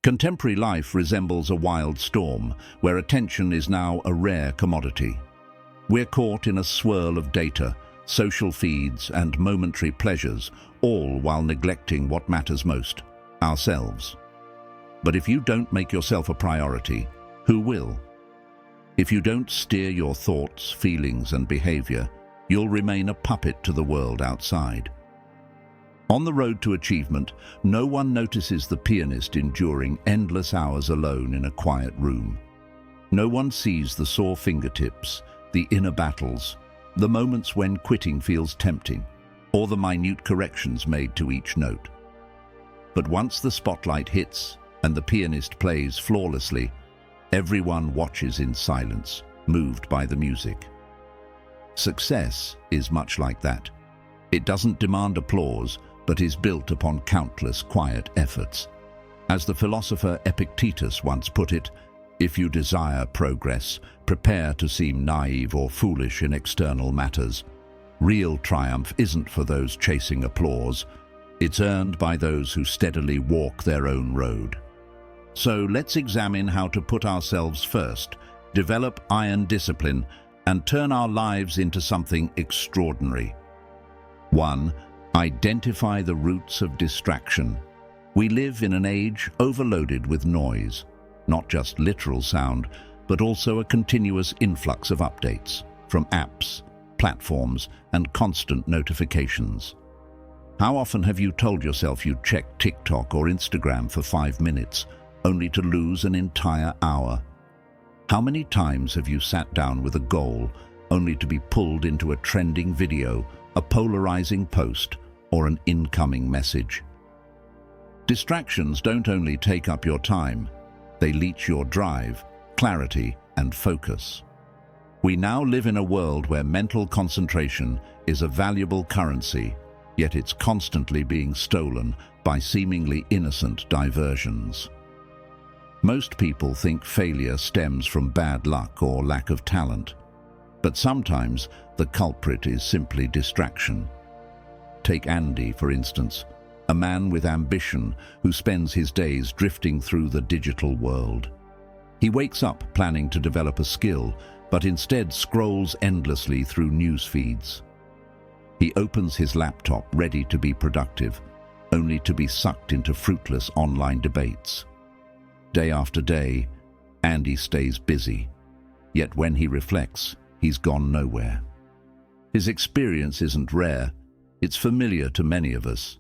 Contemporary life resembles a wild storm, where attention is now a rare commodity. We're caught in a swirl of data, social feeds, and momentary pleasures, all while neglecting what matters most, ourselves. But if you don't make yourself a priority, who will? If you don't steer your thoughts, feelings, and behavior, you'll remain a puppet to the world outside. On the road to achievement, no one notices the pianist enduring endless hours alone in a quiet room. No one sees the sore fingertips, the inner battles, the moments when quitting feels tempting, or the minute corrections made to each note. But once the spotlight hits and the pianist plays flawlessly, everyone watches in silence, moved by the music. Success is much like that. It doesn't demand applause, but is built upon countless quiet efforts. As the philosopher Epictetus once put it, if you desire progress, prepare to seem naive or foolish in external matters. Real triumph isn't for those chasing applause. It's earned by those who steadily walk their own road. So let's examine how to put ourselves first, develop iron discipline, and turn our lives into something extraordinary. 1. Identify the roots of distraction. We live in an age overloaded with noise, not just literal sound, but also a continuous influx of updates from apps, platforms, and constant notifications. How often have you told yourself you'd check TikTok or Instagram for 5 minutes, only to lose an entire hour? How many times have you sat down with a goal, only to be pulled into a trending video, a polarizing post, or an incoming message? Distractions don't only take up your time, they leech your drive, clarity, and focus. We now live in a world where mental concentration is a valuable currency, yet it's constantly being stolen by seemingly innocent diversions. Most people think failure stems from bad luck or lack of talent, but sometimes the culprit is simply distraction. Take Andy, for instance, a man with ambition who spends his days drifting through the digital world. He wakes up planning to develop a skill, but instead scrolls endlessly through news feeds. He opens his laptop ready to be productive, only to be sucked into fruitless online debates. Day after day, Andy stays busy, yet when he reflects, he's gone nowhere. His experience isn't rare, it's familiar to many of us.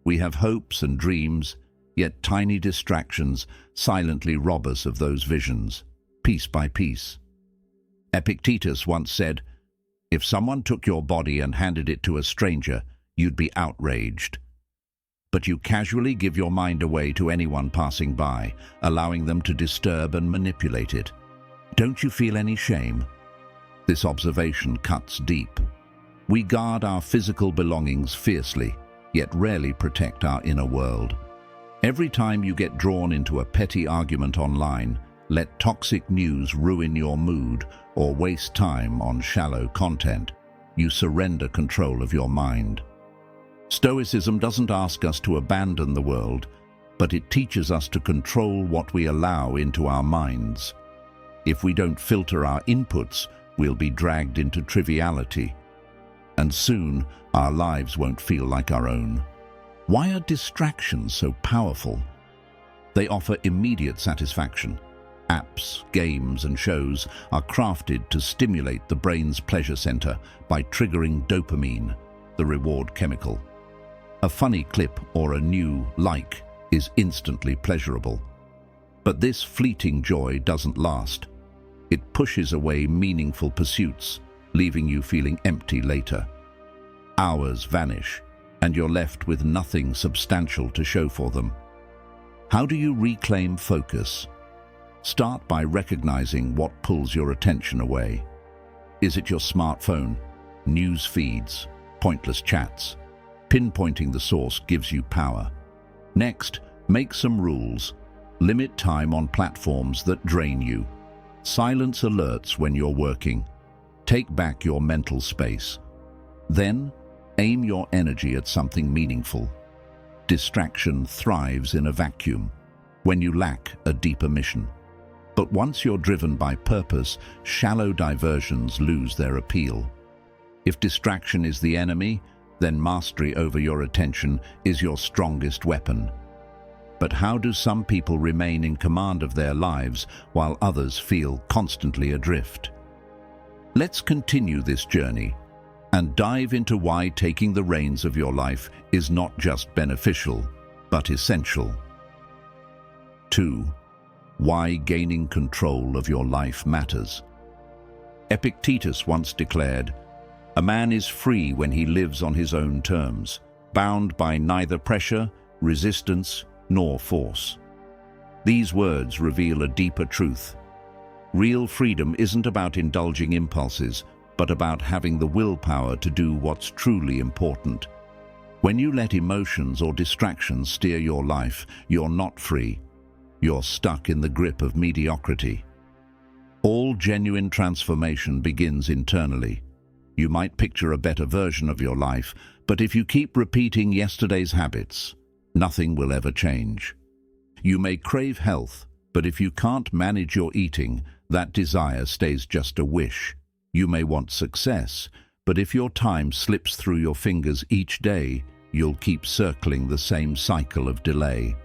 We have hopes and dreams, yet tiny distractions silently rob us of those visions, piece by piece. Epictetus once said, "If someone took your body and handed it to a stranger, you'd be outraged. But you casually give your mind away to anyone passing by, allowing them to disturb and manipulate it. Don't you feel any shame?" This observation cuts deep. We guard our physical belongings fiercely, yet rarely protect our inner world. Every time you get drawn into a petty argument online, let toxic news ruin your mood, or waste time on shallow content, you surrender control of your mind. Stoicism doesn't ask us to abandon the world, but it teaches us to control what we allow into our minds. If we don't filter our inputs, we'll be dragged into triviality, and soon our lives won't feel like our own. Why are distractions so powerful? They offer immediate satisfaction. Apps, games, and shows are crafted to stimulate the brain's pleasure center by triggering dopamine, the reward chemical. A funny clip or a new like is instantly pleasurable. But this fleeting joy doesn't last. It pushes away meaningful pursuits, leaving you feeling empty later. Hours vanish, and you're left with nothing substantial to show for them. How do you reclaim focus? Start by recognizing what pulls your attention away. Is it your smartphone, news feeds, pointless chats? Pinpointing the source gives you power. Next, make some rules. Limit time on platforms that drain you. Silence alerts when you're working. Take back your mental space. Then, aim your energy at something meaningful. Distraction thrives in a vacuum. when you lack a deeper mission. But once you're driven by purpose, shallow diversions lose their appeal. If distraction is the enemy, then mastery over your attention is your strongest weapon. But how do some people remain in command of their lives while others feel constantly adrift? Let's continue this journey and dive into why taking the reins of your life is not just beneficial, but essential. 2. Why gaining control of your life matters. Epictetus once declared, "A man is free when he lives on his own terms, bound by neither pressure, resistance, nor force." These words reveal a deeper truth. Real freedom isn't about indulging impulses, but about having the willpower to do what's truly important. When you let emotions or distractions steer your life, you're not free. You're stuck in the grip of mediocrity. All genuine transformation begins internally. You might picture a better version of your life, but if you keep repeating yesterday's habits, nothing will ever change. You may crave health, but if you can't manage your eating, that desire stays just a wish. You may want success, but if your time slips through your fingers each day, you'll keep circling the same cycle of delay.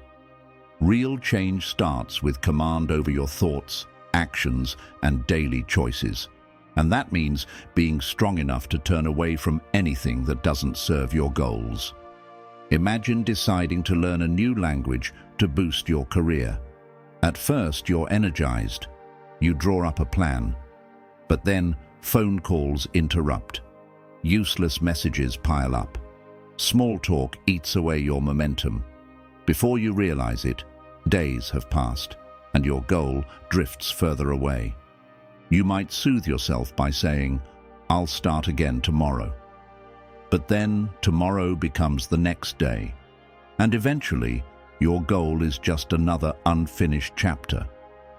Real change starts with command over your thoughts, actions, and daily choices. And that means being strong enough to turn away from anything that doesn't serve your goals. Imagine deciding to learn a new language to boost your career. At first, you're energized. You draw up a plan. But then, phone calls interrupt. Useless messages pile up. Small talk eats away your momentum. Before you realize it, days have passed, and your goal drifts further away. You might soothe yourself by saying, "I'll start again tomorrow." But then tomorrow becomes the next day, and eventually your goal is just another unfinished chapter,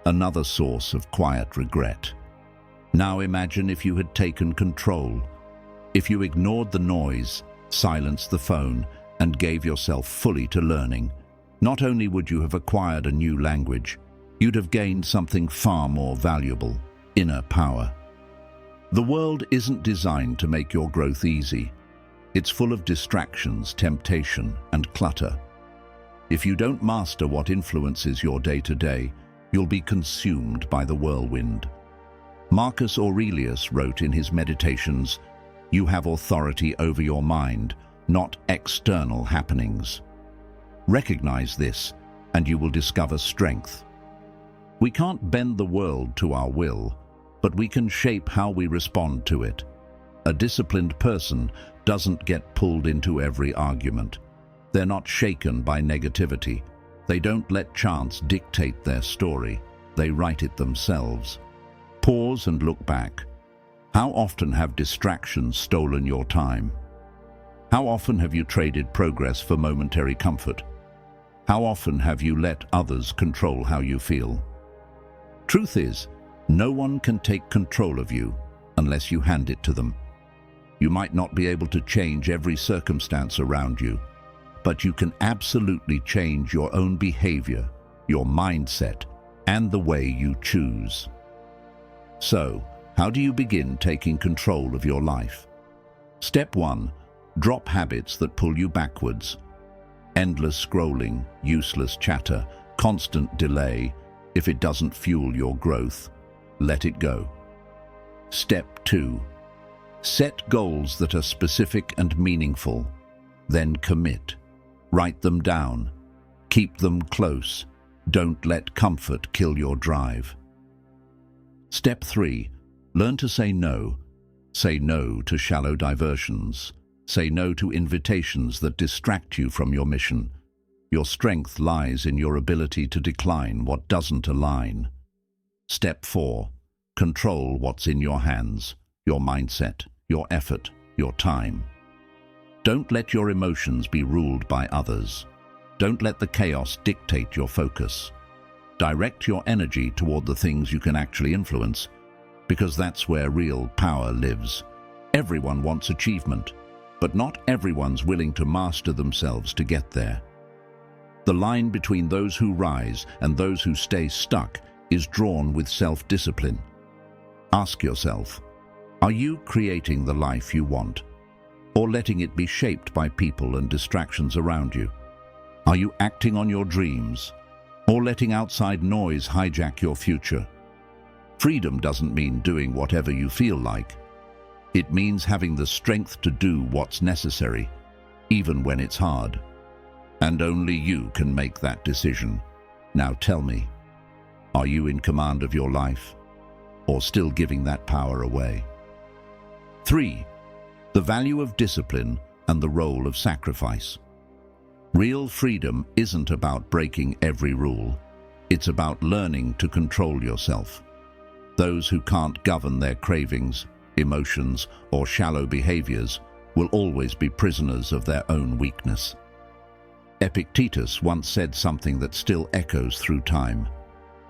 another source of quiet regret. Now imagine if you had taken control, if you ignored the noise, silenced the phone, and gave yourself fully to learning. Not only would you have acquired a new language, you'd have gained something far more valuable: inner power. The world isn't designed to make your growth easy. It's full of distractions, temptation, and clutter. If you don't master what influences your day-to-day, you'll be consumed by the whirlwind. Marcus Aurelius wrote in his Meditations, "You have authority over your mind, not external happenings." Recognize this, and you will discover strength. We can't bend the world to our will, but we can shape how we respond to it. A disciplined person doesn't get pulled into every argument. They're not shaken by negativity. They don't let chance dictate their story. They write it themselves. Pause and look back. How often have distractions stolen your time? How often have you traded progress for momentary comfort? How often have you let others control how you feel? Truth is, no one can take control of you unless you hand it to them. You might not be able to change every circumstance around you, but you can absolutely change your own behavior, your mindset, and the way you choose. So, how do you begin taking control of your life? Step 1. Drop habits that pull you backwards. Endless scrolling, useless chatter, constant delay. If it doesn't fuel your growth, let it go. Step 2. Set goals that are specific and meaningful. Then commit. Write them down. Keep them close. Don't let comfort kill your drive. Step 3. Learn to say no. Say no to shallow diversions. Say no to invitations that distract you from your mission. Your strength lies in your ability to decline what doesn't align. Step 4. Control what's in your hands, your mindset, your effort, your time. Don't let your emotions be ruled by others. Don't let the chaos dictate your focus. Direct your energy toward the things you can actually influence, because that's where real power lives. Everyone wants achievement, but not everyone's willing to master themselves to get there. The line between those who rise and those who stay stuck is drawn with self-discipline. Ask yourself, are you creating the life you want, or letting it be shaped by people and distractions around you? Are you acting on your dreams, or letting outside noise hijack your future? Freedom doesn't mean doing whatever you feel like. It means having the strength to do what's necessary, even when it's hard. And only you can make that decision. Now tell me, are you in command of your life, or still giving that power away? 3. The value of discipline and the role of sacrifice. Real freedom isn't about breaking every rule. It's about learning to control yourself. Those who can't govern their cravings, emotions, or shallow behaviors will always be prisoners of their own weakness. Epictetus once said something that still echoes through time.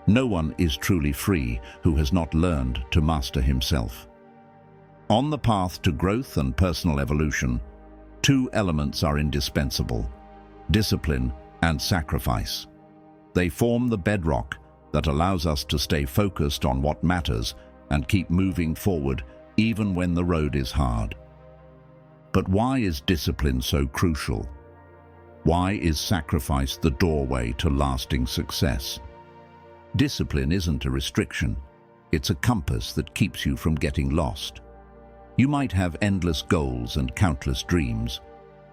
No one is truly free who has not learned to master himself. On the path to growth and personal evolution, two elements are indispensable: discipline and sacrifice. They form the bedrock that allows us to stay focused on what matters and keep moving forward even when the road is hard. But why is discipline so crucial? Why is sacrifice the doorway to lasting success? Discipline isn't a restriction. It's a compass that keeps you from getting lost. You might have endless goals and countless dreams,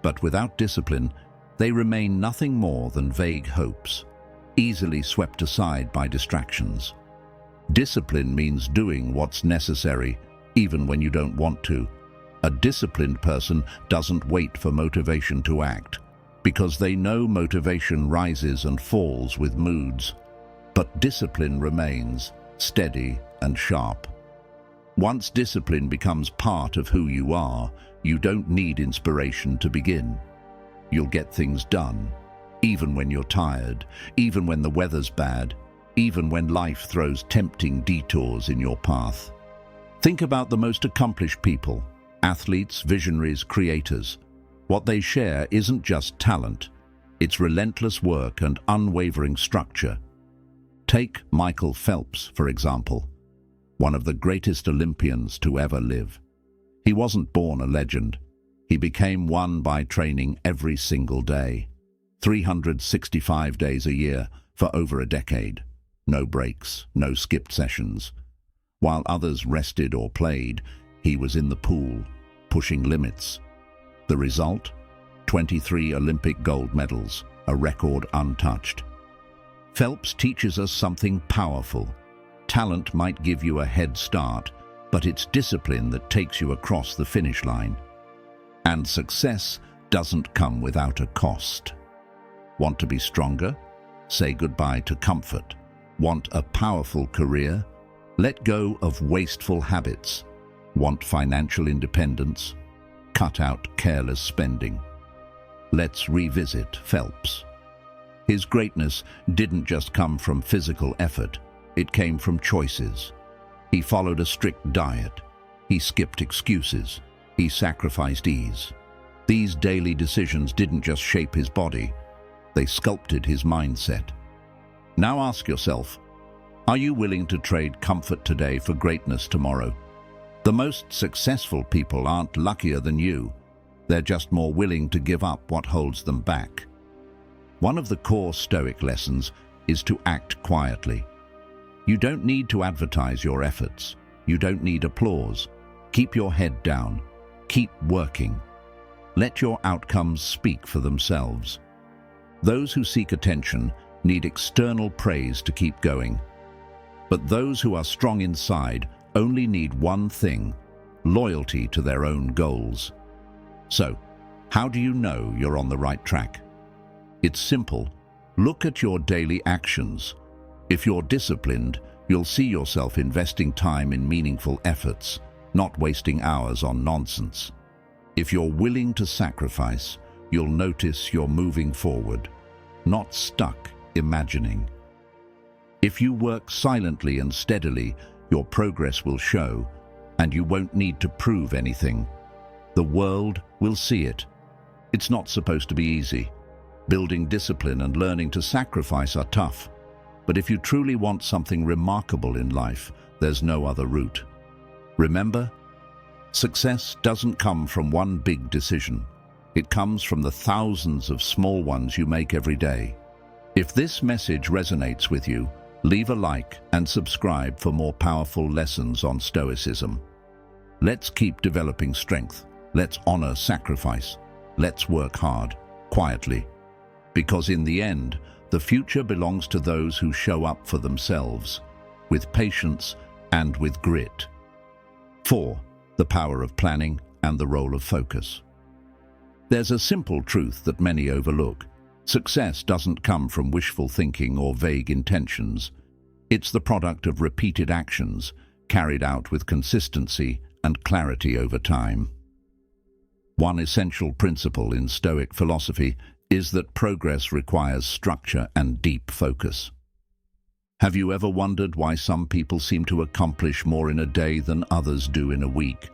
but without discipline, they remain nothing more than vague hopes, easily swept aside by distractions. Discipline means doing what's necessary, even when you don't want to. A disciplined person doesn't wait for motivation to act, because they know motivation rises and falls with moods. But discipline remains steady and sharp. Once discipline becomes part of who you are, you don't need inspiration to begin. You'll get things done, even when you're tired, even when the weather's bad, even when life throws tempting detours in your path. Think about the most accomplished people, athletes, visionaries, creators. What they share isn't just talent, it's relentless work and unwavering structure. Take Michael Phelps, for example, one of the greatest Olympians to ever live. He wasn't born a legend. He became one by training every single day, 365 days a year for over a decade. No breaks, no skipped sessions. While others rested or played, he was in the pool, pushing limits. The result? 23 Olympic gold medals, a record untouched. Phelps teaches us something powerful. Talent might give you a head start, but it's discipline that takes you across the finish line. And success doesn't come without a cost. Want to be stronger? Say goodbye to comfort. Want a powerful career? Let go of wasteful habits. Want financial independence? Cut out careless spending. Let's revisit Phelps. His greatness didn't just come from physical effort, it came from choices. He followed a strict diet. He skipped excuses. He sacrificed ease. These daily decisions didn't just shape his body, they sculpted his mindset. Now ask yourself, are you willing to trade comfort today for greatness tomorrow? The most successful people aren't luckier than you. They're just more willing to give up what holds them back. One of the core Stoic lessons is to act quietly. You don't need to advertise your efforts. You don't need applause. Keep your head down. Keep working. Let your outcomes speak for themselves. Those who seek attention need external praise to keep going. But those who are strong inside only need one thing: loyalty to their own goals. So, how do you know you're on the right track? It's simple. Look at your daily actions. If you're disciplined, you'll see yourself investing time in meaningful efforts, not wasting hours on nonsense. If you're willing to sacrifice, you'll notice you're moving forward, not stuck imagining. If you work silently and steadily, your progress will show, and you won't need to prove anything. The world will see it. It's not supposed to be easy, Building discipline and learning to sacrifice are tough. But if you truly want something remarkable in life, there's no other route. Remember, success doesn't come from one big decision. It comes from the thousands of small ones you make every day. If this message resonates with you, leave a like and subscribe for more powerful lessons on Stoicism. Let's keep developing strength. Let's honor sacrifice. Let's work hard, quietly. Because in the end, the future belongs to those who show up for themselves, with patience and with grit. 4. The power of planning and the role of focus. There's a simple truth that many overlook. Success doesn't come from wishful thinking or vague intentions. It's the product of repeated actions, carried out with consistency and clarity over time. One essential principle in Stoic philosophy is that progress requires structure and deep focus. Have you ever wondered why some people seem to accomplish more in a day than others do in a week?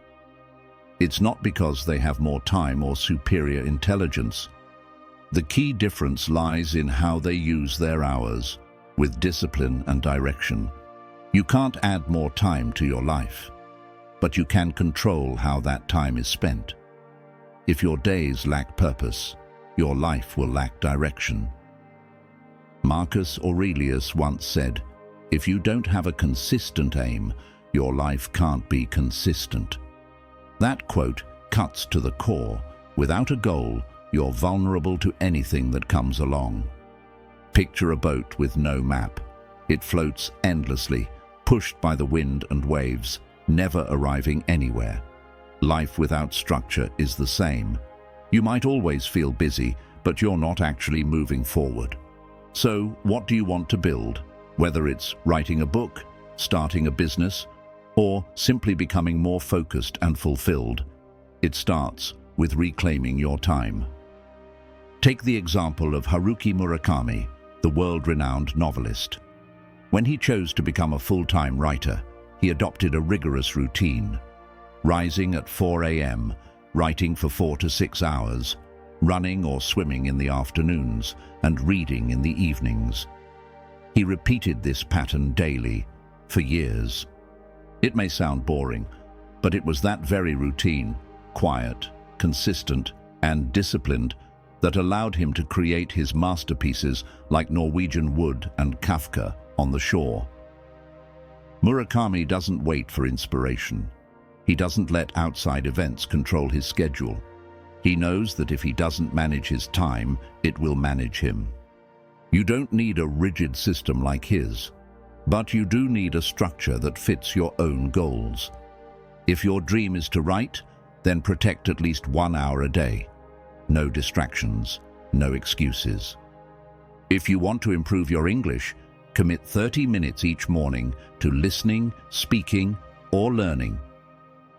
It's not because they have more time or superior intelligence. The key difference lies in how they use their hours, with discipline and direction. You can't add more time to your life, but you can control how that time is spent. If your days lack purpose, your life will lack direction. Marcus Aurelius once said, "If you don't have a consistent aim, your life can't be consistent." That quote cuts to the core. Without a goal, you're vulnerable to anything that comes along. Picture a boat with no map. It floats endlessly, pushed by the wind and waves, never arriving anywhere. Life without structure is the same. You might always feel busy, but you're not actually moving forward. So, what do you want to build? Whether it's writing a book, starting a business, or simply becoming more focused and fulfilled, it starts with reclaiming your time. Take the example of Haruki Murakami, the world-renowned novelist. When he chose to become a full-time writer, he adopted a rigorous routine. Rising at 4 a.m., writing for 4 to 6 hours, running or swimming in the afternoons, and reading in the evenings. He repeated this pattern daily, for years. It may sound boring, but it was that very routine, quiet, consistent, and disciplined, that allowed him to create his masterpieces like Norwegian Wood and Kafka on the Shore. Murakami doesn't wait for inspiration. He doesn't let outside events control his schedule. He knows that if he doesn't manage his time, it will manage him. You don't need a rigid system like his, but you do need a structure that fits your own goals. If your dream is to write, then protect at least 1 hour a day. No distractions, no excuses. If you want to improve your English, commit 30 minutes each morning to listening, speaking, or learning.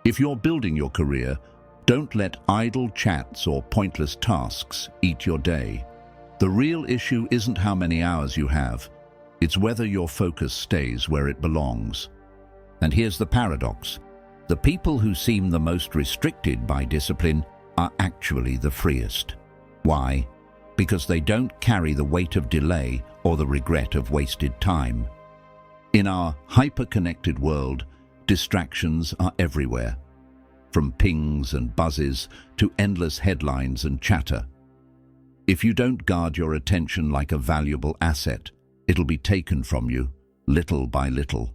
If you're building your career, don't let idle chats or pointless tasks eat your day. The real issue isn't how many hours you have, it's whether your focus stays where it belongs. And here's the paradox. The people who seem the most restricted by discipline are actually the freest. Why? Because they don't carry the weight of delay or the regret of wasted time. In our hyper-connected world, distractions are everywhere, from pings and buzzes to endless headlines and chatter. If you don't guard your attention like a valuable asset, it'll be taken from you, little by little.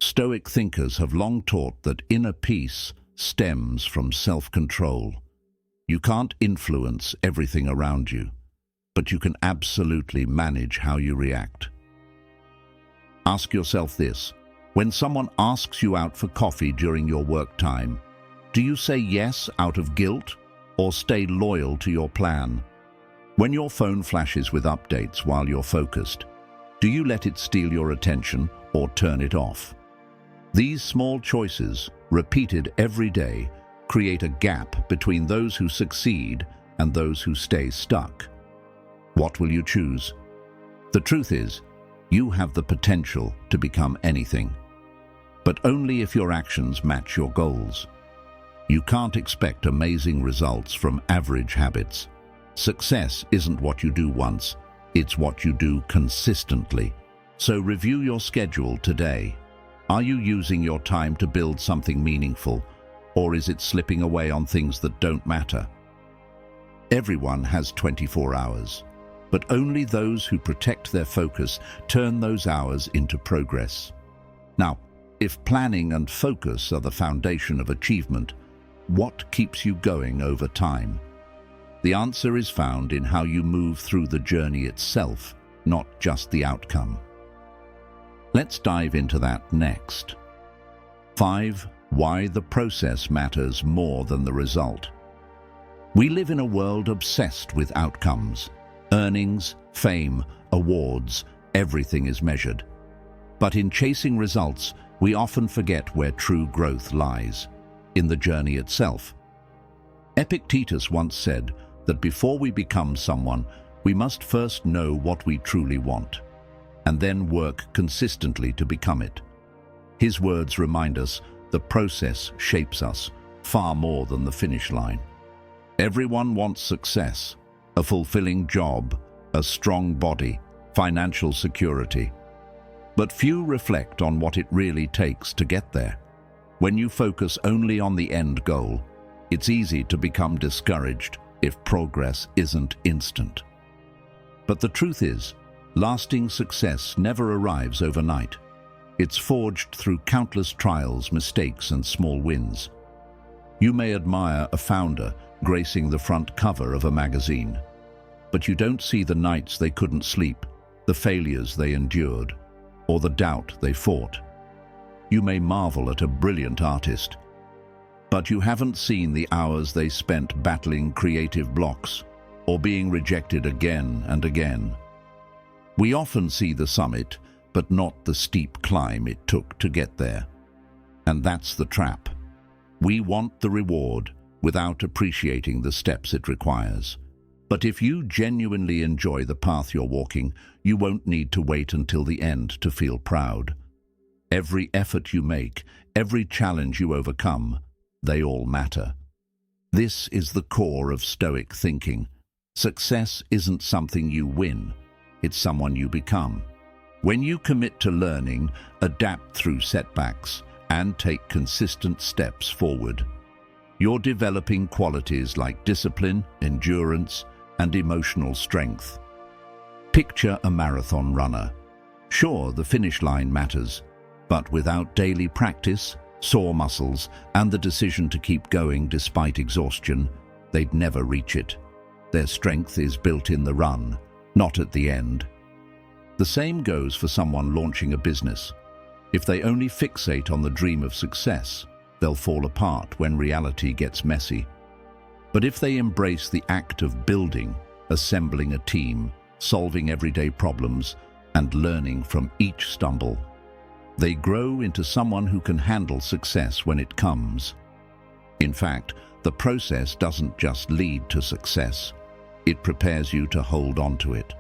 Stoic thinkers have long taught that inner peace stems from self-control. You can't influence everything around you, but you can absolutely manage how you react. Ask yourself this: when someone asks you out for coffee during your work time, do you say yes out of guilt or stay loyal to your plan? When your phone flashes with updates while you're focused, do you let it steal your attention or turn it off? These small choices, repeated every day, create a gap between those who succeed and those who stay stuck. What will you choose? The truth is, you have the potential to become anything, but only if your actions match your goals. You can't expect amazing results from average habits. Success isn't what you do once, it's what you do consistently. So review your schedule today. Are you using your time to build something meaningful, or is it slipping away on things that don't matter? Everyone has 24 hours, but only those who protect their focus turn those hours into progress. Now, if planning and focus are the foundation of achievement, what keeps you going over time? The answer is found in how you move through the journey itself, not just the outcome. Let's dive into that next. 5. Why the process matters more than the result. We live in a world obsessed with outcomes. Earnings, fame, awards, everything is measured. But in chasing results, we often forget where true growth lies, in the journey itself. Epictetus once said that before we become someone, we must first know what we truly want, and then work consistently to become it. His words remind us the process shapes us far more than the finish line. Everyone wants success, a fulfilling job, a strong body, financial security. But few reflect on what it really takes to get there. When you focus only on the end goal, it's easy to become discouraged if progress isn't instant. But the truth is, lasting success never arrives overnight. It's forged through countless trials, mistakes, and small wins. You may admire a founder gracing the front cover of a magazine, but you don't see the nights they couldn't sleep, the failures they endured, or the doubt they fought. You may marvel at a brilliant artist, but you haven't seen the hours they spent battling creative blocks or being rejected again and again. We often see the summit, but not the steep climb it took to get there. And that's the trap. We want the reward without appreciating the steps it requires. But if you genuinely enjoy the path you're walking, you won't need to wait until the end to feel proud. Every effort you make, every challenge you overcome, they all matter. This is the core of Stoic thinking. Success isn't something you win, it's someone you become. When you commit to learning, adapt through setbacks, and take consistent steps forward, you're developing qualities like discipline, endurance, and emotional strength. Picture a marathon runner. Sure, the finish line matters, but without daily practice, sore muscles, and the decision to keep going despite exhaustion, they'd never reach it. Their strength is built in the run, not at the end. The same goes for someone launching a business. If they only fixate on the dream of success, they'll fall apart when reality gets messy. But if they embrace the act of building, assembling a team, solving everyday problems, and learning from each stumble, they grow into someone who can handle success when it comes. In fact, the process doesn't just lead to success, it prepares you to hold on to it.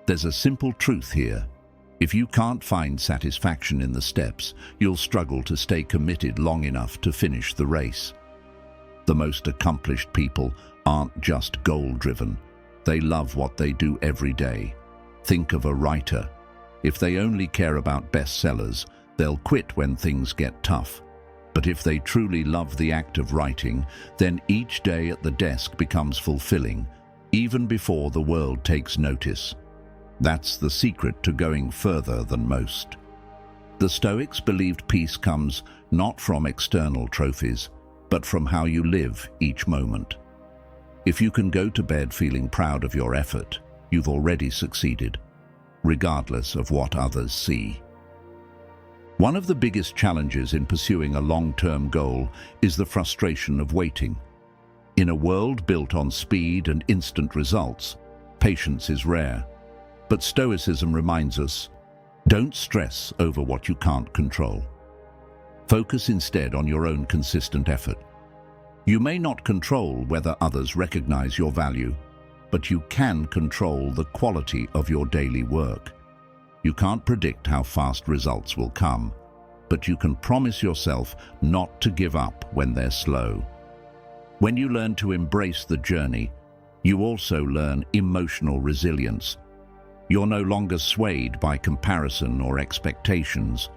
There's a simple truth here. If you can't find satisfaction in the steps, you'll struggle to stay committed long enough to finish the race. The most accomplished people aren't just goal-driven. They love what they do every day. Think of a writer. If they only care about bestsellers, they'll quit when things get tough. But if they truly love the act of writing, then each day at the desk becomes fulfilling, even before the world takes notice. That's the secret to going further than most. The Stoics believed peace comes not from external trophies, but from how you live each moment. If you can go to bed feeling proud of your effort, you've already succeeded, regardless of what others see. One of the biggest challenges in pursuing a long-term goal is the frustration of waiting. In a world built on speed and instant results, patience is rare. But Stoicism reminds us, don't stress over what you can't control. Focus instead on your own consistent effort. You may not control whether others recognize your value, but you can control the quality of your daily work. You can't predict how fast results will come, but you can promise yourself not to give up when they're slow. When you learn to embrace the journey, You also learn emotional resilience. You're no longer swayed by comparison or expectations.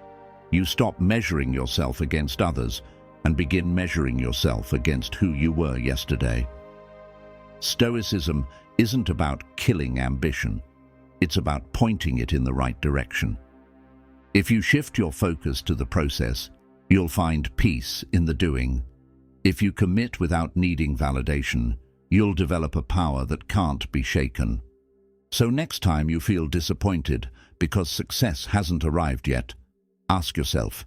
You stop measuring yourself against others and begin measuring yourself against who you were yesterday. Stoicism isn't about killing ambition. It's about pointing it in the right direction. If you shift your focus to the process, you'll find peace in the doing. If you commit without needing validation, you'll develop a power that can't be shaken. So next time you feel disappointed because success hasn't arrived yet, ask yourself,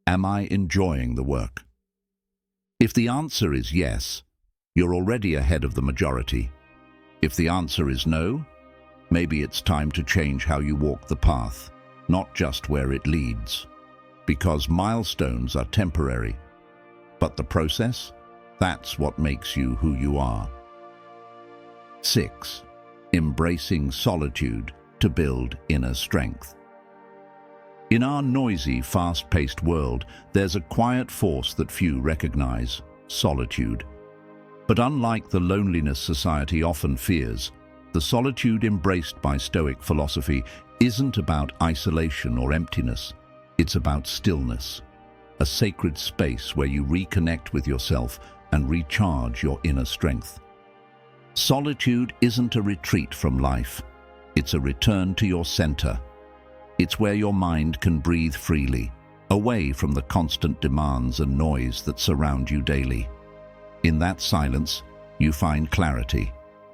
am I enjoying the work? If the answer is yes, you're already ahead of the majority. If the answer is no, maybe it's time to change how you walk the path, not just where it leads. Because milestones are temporary, but the process, that's what makes you who you are. 6. Embracing solitude to build inner strength. In our noisy, fast-paced world, there's a quiet force that few recognize: solitude. But unlike the loneliness society often fears, the solitude embraced by Stoic philosophy isn't about isolation or emptiness. It's about stillness, a sacred space where you reconnect with yourself and recharge your inner strength. Solitude isn't a retreat from life. It's a return to your center. It's where your mind can breathe freely, away from the constant demands and noise that surround you daily. In that silence, you find clarity.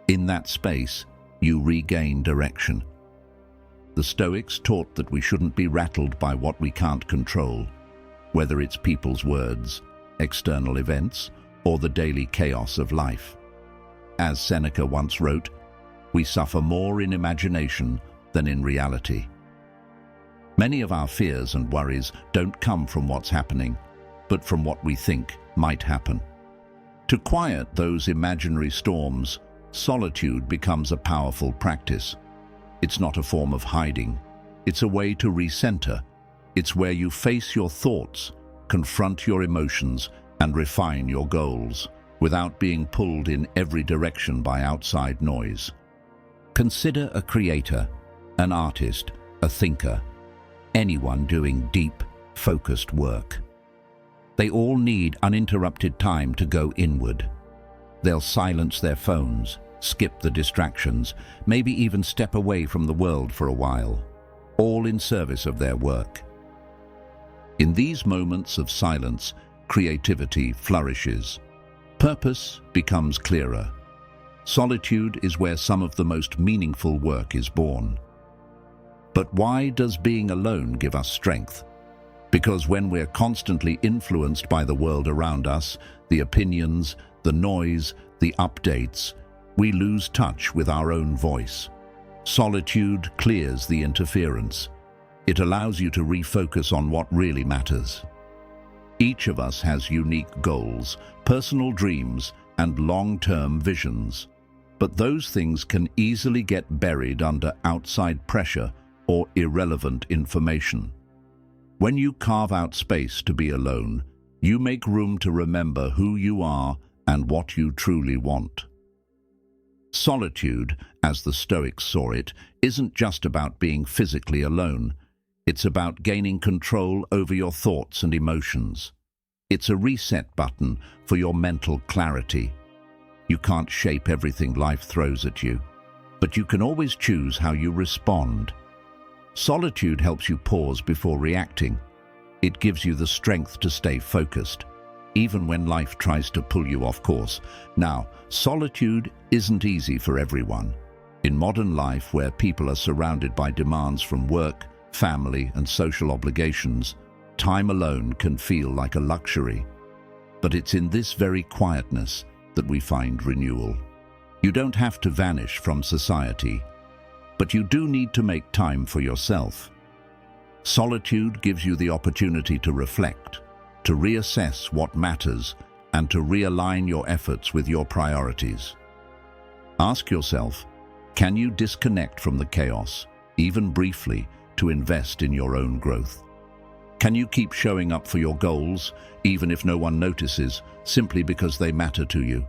In that space, you regain direction. The Stoics taught that we shouldn't be rattled by what we can't control, whether it's people's words, external events, or the daily chaos of life. As Seneca once wrote, we suffer more in imagination than in reality. Many of our fears and worries don't come from what's happening, but from what we think might happen. To quiet those imaginary storms, solitude becomes a powerful practice. It's not a form of hiding. It's a way to recenter. It's where you face your thoughts, confront your emotions, and refine your goals, without being pulled in every direction by outside noise. Consider a creator, an artist, a thinker, anyone doing deep, focused work. They all need uninterrupted time to go inward. They'll silence their phones, skip the distractions, maybe even step away from the world for a while, all in service of their work. In these moments of silence, creativity flourishes. Purpose becomes clearer. Solitude is where some of the most meaningful work is born. But why does being alone give us strength? Because when we're constantly influenced by the world around us, the opinions, the noise, the updates, we lose touch with our own voice. Solitude clears the interference. It allows you to refocus on what really matters. Each of us has unique goals, personal dreams, and long-term visions. But those things can easily get buried under outside pressure or irrelevant information. When you carve out space to be alone, you make room to remember who you are and what you truly want. Solitude, as the Stoics saw it, isn't just about being physically alone. It's about gaining control over your thoughts and emotions. It's a reset button for your mental clarity. You can't shape everything life throws at you, but you can always choose how you respond. Solitude helps you pause before reacting. It gives you the strength to stay focused, even when life tries to pull you off course. Now, solitude isn't easy for everyone. In modern life, where people are surrounded by demands from work, family, and social obligations, time alone can feel like a luxury. But it's in this very quietness that we find renewal. You don't have to vanish from society, but you do need to make time for yourself. Solitude gives you the opportunity to reflect, to reassess what matters, and to realign your efforts with your priorities. Ask yourself, can you disconnect from the chaos, even briefly, to invest in your own growth? Can you keep showing up for your goals, even if no one notices, simply because they matter to you?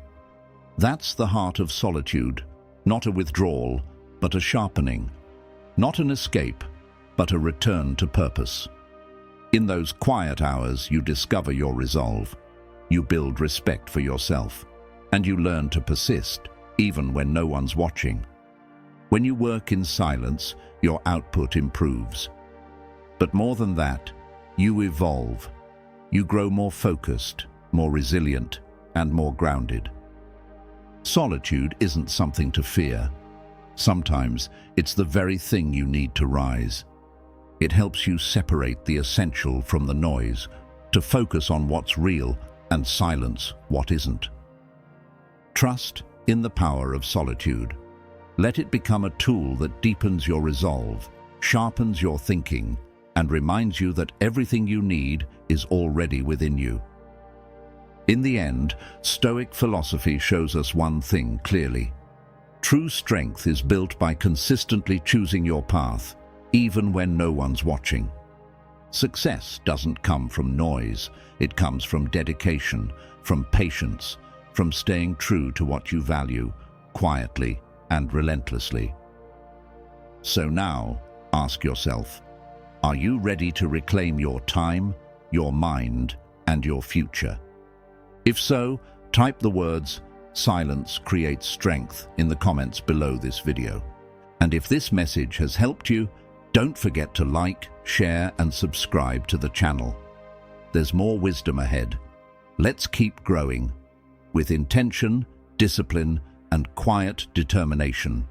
That's the heart of solitude, not a withdrawal, but a sharpening. Not an escape, but a return to purpose. In those quiet hours, you discover your resolve. You build respect for yourself, and you learn to persist, even when no one's watching. When you work in silence, your output improves. But more than that, you evolve. You grow more focused, more resilient, and more grounded. Solitude isn't something to fear. Sometimes it's the very thing you need to rise. It helps you separate the essential from the noise, to focus on what's real and silence what isn't. Trust in the power of solitude. Let it become a tool that deepens your resolve, sharpens your thinking, and reminds you that everything you need is already within you. In the end, Stoic philosophy shows us one thing clearly. True strength is built by consistently choosing your path, even when no one's watching. Success doesn't come from noise, it comes from dedication, from patience, from staying true to what you value, quietly and relentlessly. So now, ask yourself, are you ready to reclaim your time, your mind, and your future? If so, type the words, "Silence creates strength," in the comments below this video. And if this message has helped you, don't forget to like, share, and subscribe to the channel. There's more wisdom ahead. Let's keep growing with intention, discipline, and quiet determination.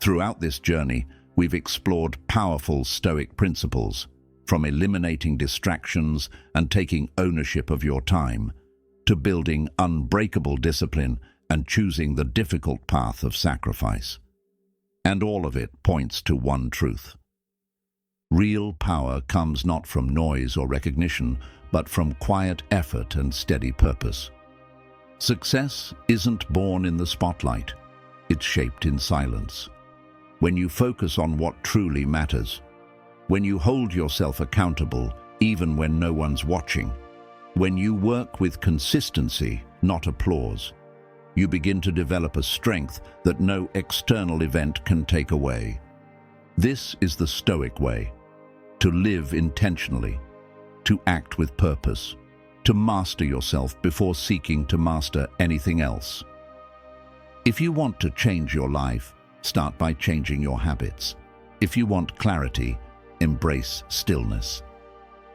Throughout this journey, we've explored powerful Stoic principles, from eliminating distractions and taking ownership of your time, to building unbreakable discipline and choosing the difficult path of sacrifice. And all of it points to one truth. Real power comes not from noise or recognition, but from quiet effort and steady purpose. Success isn't born in the spotlight, it's shaped in silence. When you focus on what truly matters, when you hold yourself accountable even when no one's watching, when you work with consistency, not applause, you begin to develop a strength that no external event can take away. This is the Stoic way: to live intentionally, to act with purpose, to master yourself before seeking to master anything else. If you want to change your life, start by changing your habits. If you want clarity, embrace stillness.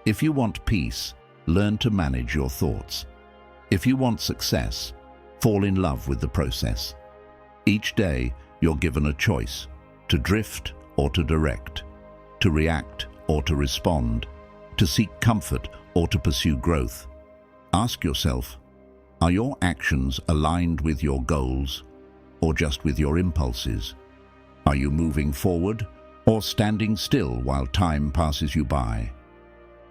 If you want peace, learn to manage your thoughts. If you want success, fall in love with the process. Each day, you're given a choice: to drift or to direct, to react or to respond, to seek comfort or to pursue growth. Ask yourself, are your actions aligned with your goals or just with your impulses? Are you moving forward or standing still while time passes you by?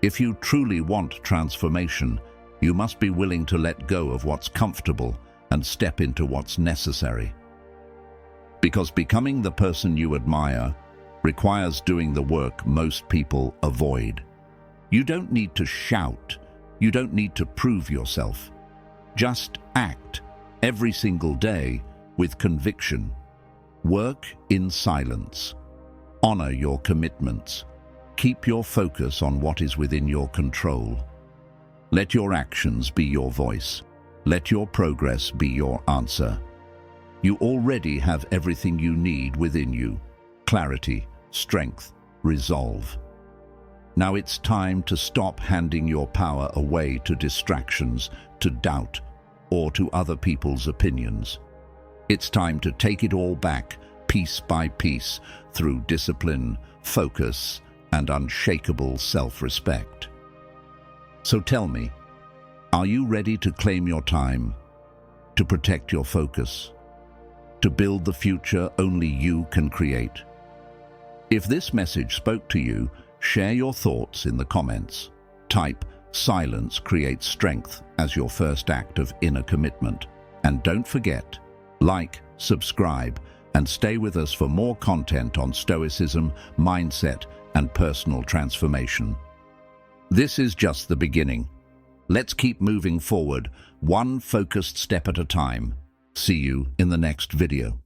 If you truly want transformation, you must be willing to let go of what's comfortable and step into what's necessary. Because becoming the person you admire requires doing the work most people avoid. You don't need to shout. You don't need to prove yourself. Just act every single day with conviction. Work in silence. Honor your commitments. Keep your focus on what is within your control. Let your actions be your voice. Let your progress be your answer. You already have everything you need within you: clarity, strength, resolve. Now it's time to stop handing your power away to distractions, to doubt, or to other people's opinions. It's time to take it all back, piece by piece, through discipline, focus, and unshakable self-respect. So tell me, are you ready to claim your time, to protect your focus, to build the future only you can create? If this message spoke to you, share your thoughts in the comments. Type "Silence creates strength" as your first act of inner commitment. And don't forget, like, subscribe, and stay with us for more content on Stoicism, mindset, and personal transformation. This is just the beginning. Let's keep moving forward, one focused step at a time. See you in the next video.